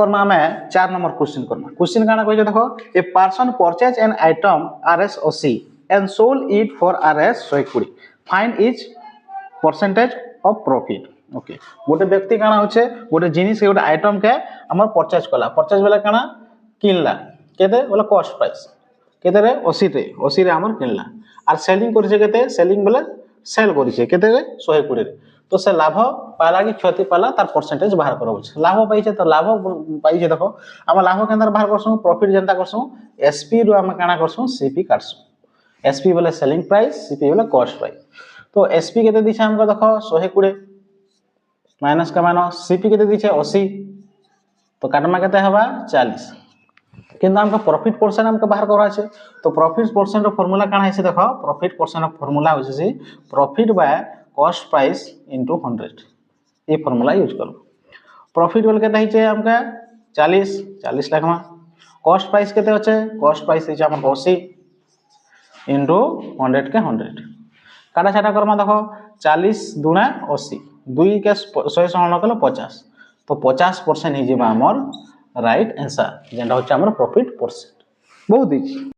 करमा हमें 4 number question Karma question काना कहै देखो a person purchase an item RS 80 and sold it for RS 120 find is percentage of profit okay गोटे व्यक्ति काना होचे गोटे जिनिस गोटे आइटम के हमर परचेज बेला काना किनला केते बोला कॉस्ट प्राइस केते रे 80 रे हमर किनला आर सेलिंग करिसे केते सेलिंग बेला सेल करिसे केते रे 120 रे तो से लाभ पाला कि क्षति पाला तार परसेंटेज बाहर करबो लाभ पाइछे तो लाभ पाइछे देखो हम लाभ केंदर बाहर करसु प्रॉफिट जनता करसु एसपी रो हम काना करसु सीपी काटसु एसपी बोले सेलिंग प्राइस सीपी बोले कॉस्ट प्राइस तो एसपी केते दिछे हमको देखो 120 माइनस का माइनस सीपी केते दिछे 80 तो काटमा केते हवा 40 किंतु हमको प्रॉफिट परसेंट हमको बाहर करा छे तो प्रॉफिट परसेंट रो फार्मूला काना है से देखो प्रॉफिट परसेंट रो फार्मूला होय से profit by cost price into 100 ये फार्मूला यूज करो प्रॉफिट बोल केते हिचे हमका 40 लाख में कॉस्ट प्राइस केते होचे कॉस्ट प्राइस हिचे हमर 80 इनटू 100 के 100 काटा छाटा करमा देखो 40 दुना 80 2 के 100 हरण कलो 50 तो 50% ही जेबा हमर राइट आंसर जेंटा होचे हमर प्रॉफिट परसेंट बहुत इजी।